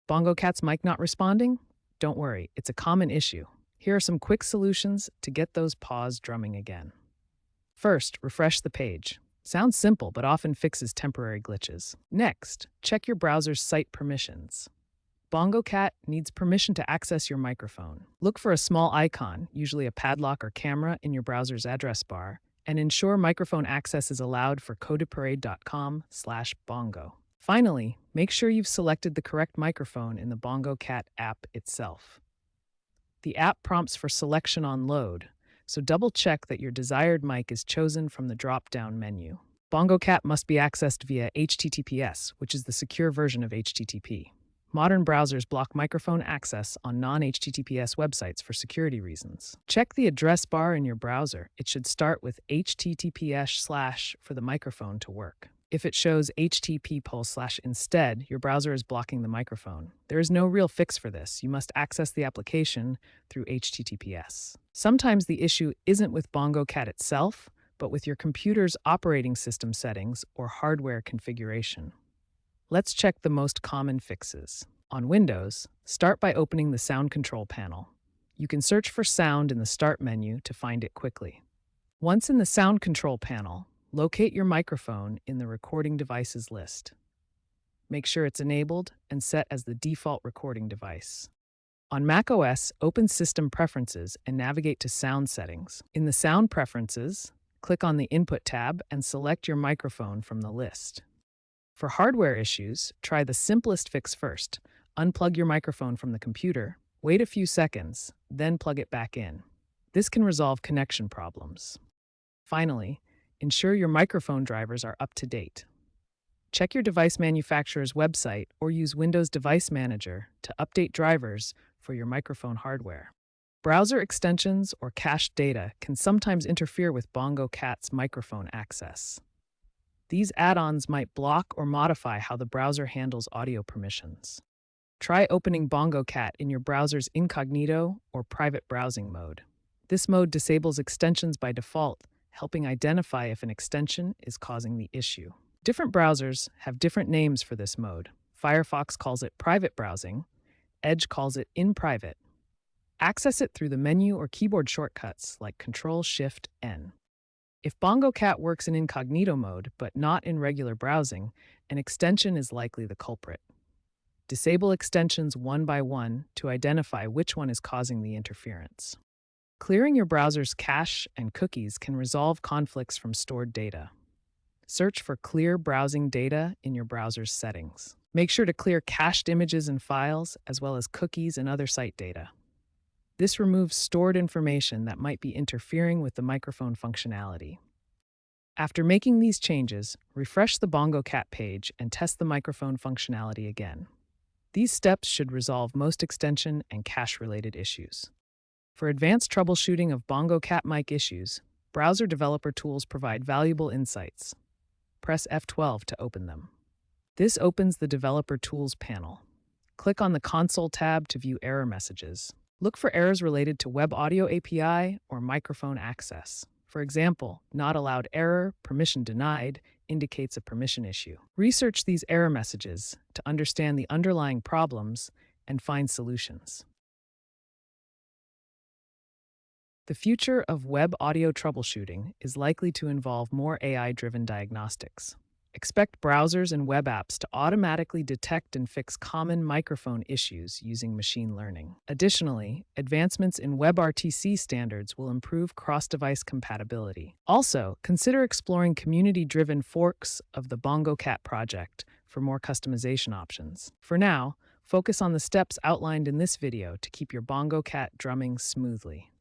Bongo Cat's mic not responding? Don't worry, it's a common issue. Here are some quick solutions to get those paws drumming again. First, refresh the page. Sounds simple, but often fixes temporary glitches. Next, check your browser's site permissions. Bongo Cat needs permission to access your microphone. Look for a small icon, usually a padlock or camera, in your browser's address bar, and ensure microphone access is allowed for codeparade.com/bongo. Finally, make sure you've selected the correct microphone in the Bongo Cat app itself. The app prompts for selection on load, so double-check that your desired mic is chosen from the drop-down menu. Bongo Cat must be accessed via HTTPS, which is the secure version of HTTP. Modern browsers block microphone access on non-HTTPS websites for security reasons. Check the address bar in your browser. It should start with https/ for the microphone to work. If it shows http:/ instead, your browser is blocking the microphone. There is no real fix for this. You must access the application through HTTPS. Sometimes the issue isn't with Bongo Cat itself, but with your computer's operating system settings or hardware configuration. Let's check the most common fixes. On Windows, start by opening the Sound Control panel. You can search for sound in the Start menu to find it quickly. Once in the Sound Control panel, locate your microphone in the Recording Devices list. Make sure it's enabled and set as the default recording device. On macOS, open System Preferences and navigate to Sound Settings. In the Sound Preferences, click on the Input tab and select your microphone from the list. For hardware issues, try the simplest fix first. Unplug your microphone from the computer, wait a few seconds, then plug it back in. This can resolve connection problems. Finally, ensure your microphone drivers are up to date. Check your device manufacturer's website or use Windows Device Manager to update drivers for your microphone hardware. Browser extensions or cached data can sometimes interfere with Bongo Cat's microphone access. These add-ons might block or modify how the browser handles audio permissions. Try opening Bongo Cat in your browser's incognito or private browsing mode. This mode disables extensions by default, helping identify if an extension is causing the issue. Different browsers have different names for this mode. Firefox calls it private browsing. Edge calls it in private. Access it through the menu or keyboard shortcuts like Ctrl-Shift-N. If Bongo Cat works in incognito mode, but not in regular browsing, an extension is likely the culprit. Disable extensions one by one to identify which one is causing the interference. Clearing your browser's cache and cookies can resolve conflicts from stored data. Search for clear browsing data in your browser's settings. Make sure to clear cached images and files, as well as cookies and other site data. This removes stored information that might be interfering with the microphone functionality. After making these changes, refresh the Bongo Cat page and test the microphone functionality again. These steps should resolve most extension and cache-related issues. For advanced troubleshooting of Bongo Cat mic issues, browser developer tools provide valuable insights. Press F12 to open them. This opens the Developer Tools panel. Click on the Console tab to view error messages. Look for errors related to Web Audio API or microphone access. For example, not allowed error, permission denied, indicates a permission issue. Research these error messages to understand the underlying problems and find solutions. The future of web audio troubleshooting is likely to involve more AI-driven diagnostics. Expect browsers and web apps to automatically detect and fix common microphone issues using machine learning. Additionally, advancements in WebRTC standards will improve cross-device compatibility. Also, consider exploring community-driven forks of the Bongo Cat project for more customization options. For now, focus on the steps outlined in this video to keep your Bongo Cat drumming smoothly.